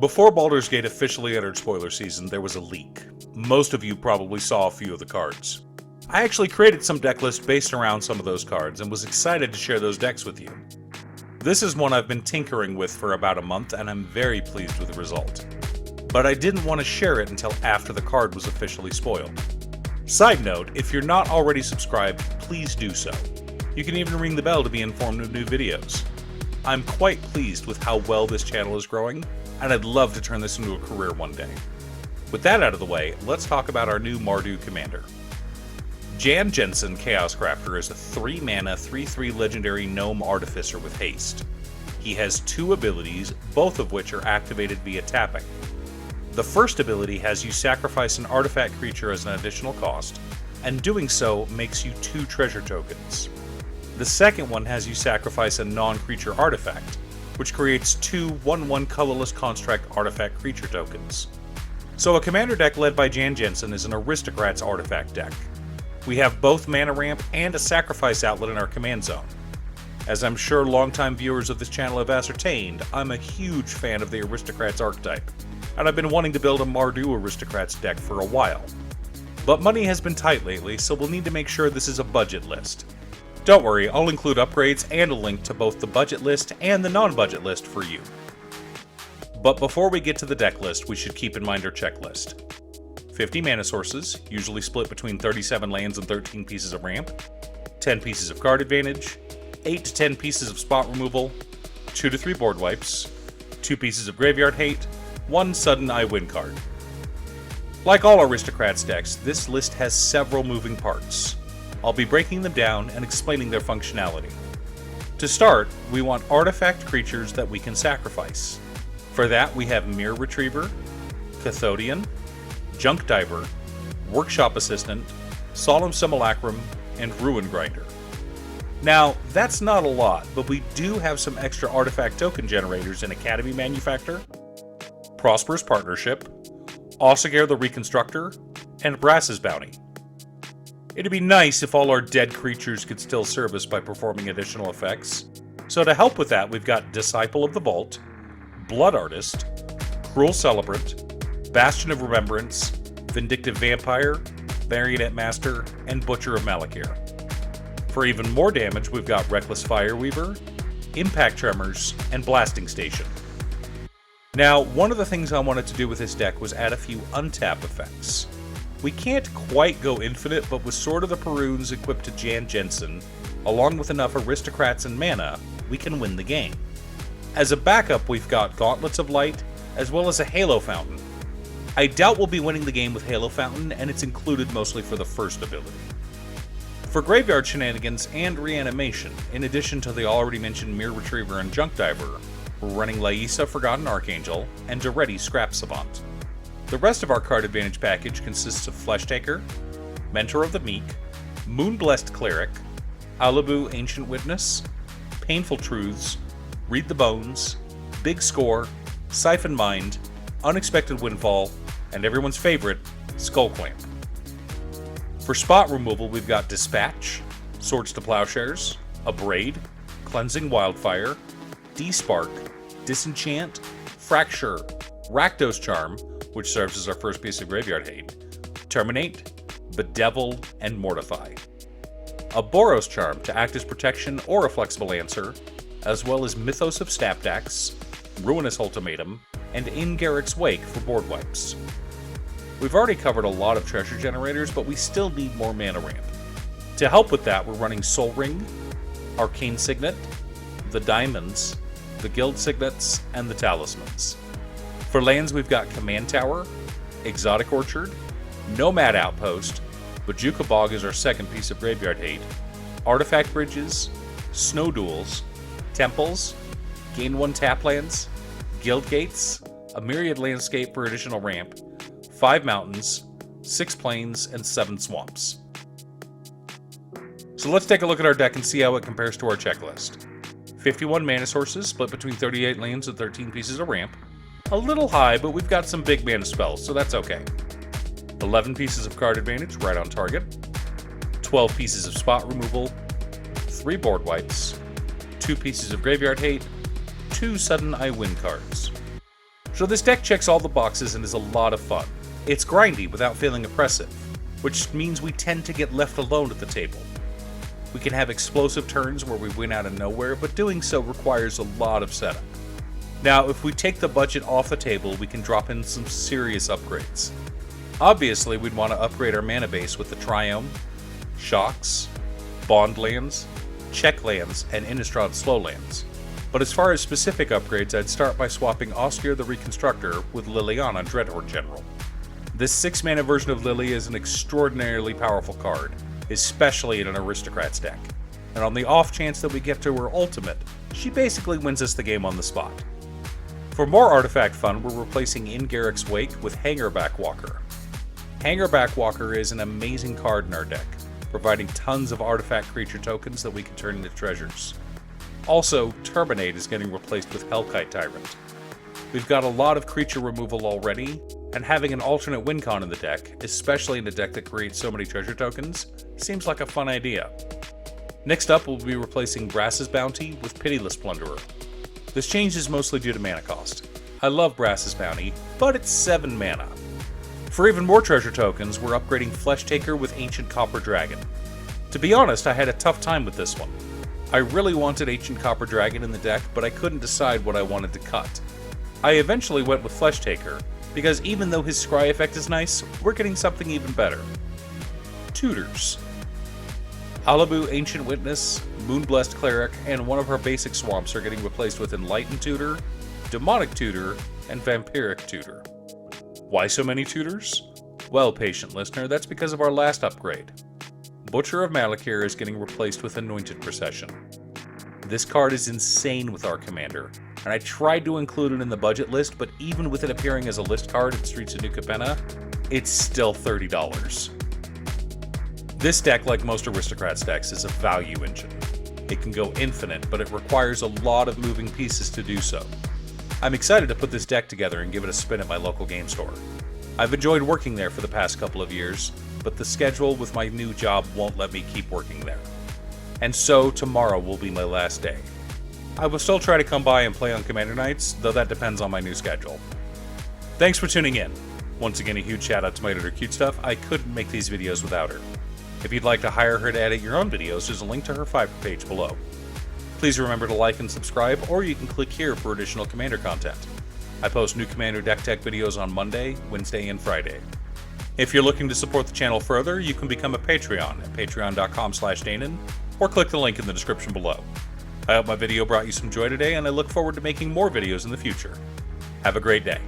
Before Baldur's Gate officially entered spoiler season, there was a leak. Most of you probably saw a few of the cards. I actually created some deck lists based around some of those cards and was excited to share those decks with you. This is one I've been tinkering with for about a month and I'm very pleased with the result. But I didn't want to share it until after the card was officially spoiled. Side note, if you're not already subscribed, please do so. You can even ring the bell to be informed of new videos. I'm quite pleased with how well this channel is growing, and I'd love to turn this into a career one day. With that out of the way, let's talk about our new Mardu commander. Jansen Chaos Crafter is a 3-mana, 3/3 legendary gnome artificer with haste. He has 2 abilities, both of which are activated via tapping. The first ability has you sacrifice an artifact creature as an additional cost, and doing so makes you 2 treasure tokens. The second one has you sacrifice a non-creature artifact, which creates 2 1/1 colorless construct artifact creature tokens. So a commander deck led by Jansen is an Aristocrats artifact deck. We have both mana ramp and a sacrifice outlet in our command zone. As I'm sure longtime viewers of this channel have ascertained, I'm a huge fan of the Aristocrats archetype, and I've been wanting to build a Mardu Aristocrats deck for a while. But money has been tight lately, so we'll need to make sure this is a budget list. Don't worry, I'll include upgrades and a link to both the budget list and the non-budget list for you. But before we get to the deck list, we should keep in mind our checklist. 50 mana sources, usually split between 37 lands and 13 pieces of ramp, 10 pieces of card advantage, 8 to 10 pieces of spot removal, 2 to 3 board wipes, 2 pieces of graveyard hate, 1 sudden I win card. Like all Aristocrats decks, this list has several moving parts. I'll be breaking them down and explaining their functionality. To start, we want artifact creatures that we can sacrifice. For that, we have Mirror Retriever, Cathodian, Junk Diver, Workshop Assistant, Solemn Simulacrum, and Ruin Grinder. Now, that's not a lot, but we do have some extra artifact token generators in Academy Manufactor, Prosperous Partnership, Ossiger the Reconstructor, and Brass's Bounty. It'd be nice if all our dead creatures could still serve us by performing additional effects. So to help with that, we've got Disciple of the Vault, Blood Artist, Cruel Celebrant, Bastion of Remembrance, Vindictive Vampire, Marionette Master, and Butcher of Malakir. For even more damage, we've got Reckless Fireweaver, Impact Tremors, and Blasting Station. Now, one of the things I wanted to do with this deck was add a few untap effects. We can't quite go infinite, but with Sword of the Perunes equipped to Jansen, along with enough Aristocrats and mana, we can win the game. As a backup, we've got Gauntlets of Light, as well as a Halo Fountain. I doubt we'll be winning the game with Halo Fountain, and it's included mostly for the first ability. For Graveyard Shenanigans and Reanimation, in addition to the already mentioned Mirror Retriever and Junk Diver, we're running Laissa Forgotten Archangel and Daretti Scrap Savant. The rest of our card advantage package consists of Fleshtaker, Mentor of the Meek, Moonblessed Cleric, Alabu Ancient Witness, Painful Truths, Read the Bones, Big Score, Siphon Mind, Unexpected Windfall, and everyone's favorite, Skull Clamp. For spot removal, we've got Dispatch, Swords to Plowshares, Abrade, Cleansing Wildfire, Despark, Disenchant, Fracture, Rakdos Charm, which serves as our first piece of graveyard hate, Terminate, Bedevil, and Mortify. A Boros Charm to act as protection or a flexible answer, as well as Mythos of Snapdax, Ruinous Ultimatum, and In Garrick's Wake for board wipes. We've already covered a lot of treasure generators, but we still need more mana ramp. To help with that, we're running Soul Ring, Arcane Signet, the Diamonds, the Guild Signets, and the Talismans. For lands, we've got Command Tower, Exotic Orchard, Nomad Outpost, Bajuka Bog is our second piece of graveyard hate, Artifact Bridges, Snow Duels, Temples, Gain 1 Tap Lands, Guild Gates, a Myriad Landscape for additional ramp, 5 mountains, 6 plains, and 7 swamps. So let's take a look at our deck and see how it compares to our checklist. 51 mana sources, split between 38 lands and 13 pieces of ramp. A little high, but we've got some big mana spells, so that's okay. 11 pieces of card advantage, right on target. 12 pieces of spot removal. 3 board wipes. 2 pieces of graveyard hate. 2 sudden I win cards. So this deck checks all the boxes and is a lot of fun. It's grindy without feeling oppressive, which means we tend to get left alone at the table. We can have explosive turns where we win out of nowhere, but doing so requires a lot of setup. Now, if we take the budget off the table, we can drop in some serious upgrades. Obviously, we'd want to upgrade our mana base with the Triome, Shocks, Bond lands, Check lands, and Innistrad slow lands. But as far as specific upgrades, I'd start by swapping Oscar the Reconstructor with Liliana Dreadhorde General. This 6-mana version of Lily is an extraordinarily powerful card, especially in an Aristocrats deck. And on the off chance that we get to her ultimate, she basically wins us the game on the spot. For more artifact fun, we're replacing In Garruk's Wake with Hangerback Walker. Hangerback Walker is an amazing card in our deck, providing tons of artifact creature tokens that we can turn into treasures. Also, Terminate is getting replaced with Hellkite Tyrant. We've got a lot of creature removal already, and having an alternate win con in the deck, especially in a deck that creates so many treasure tokens, seems like a fun idea. Next up, we'll be replacing Brass's Bounty with Pitiless Plunderer. This change is mostly due to mana cost. I love Brass's Bounty, but it's 7 mana. For even more treasure tokens, we're upgrading Fleshtaker with Ancient Copper Dragon. To be honest, I had a tough time with this one. I really wanted Ancient Copper Dragon in the deck, but I couldn't decide what I wanted to cut. I eventually went with Fleshtaker, because even though his scry effect is nice, we're getting something even better. Tutors. Alabu Ancient Witness, Moonblessed Cleric, and one of her basic swamps are getting replaced with Enlightened Tutor, Demonic Tutor, and Vampiric Tutor. Why so many tutors? Well, patient listener, that's because of our last upgrade. Butcher of Malakir is getting replaced with Anointed Procession. This card is insane with our commander, and I tried to include it in the budget list, but even with it appearing as a list card in Streets of New Capenna, it's still $30. This deck, like most Aristocrats decks, is a value engine. It can go infinite, but it requires a lot of moving pieces to do so. I'm excited to put this deck together and give it a spin at my local game store. I've enjoyed working there for the past couple of years, but the schedule with my new job won't let me keep working there. And so tomorrow will be my last day. I will still try to come by and play on Commander Nights, though that depends on my new schedule. Thanks for tuning in. Once again, a huge shout out to my editor Cute Stuff. I couldn't make these videos without her. If you'd like to hire her to edit your own videos, there's a link to her Fiverr page below. Please remember to like and subscribe, or you can click here for additional Commander content. I post new Commander deck tech videos on Monday, Wednesday, and Friday. If you're looking to support the channel further, you can become a Patreon at patreon.com/Danon, or click the link in the description below. I hope my video brought you some joy today, and I look forward to making more videos in the future. Have a great day.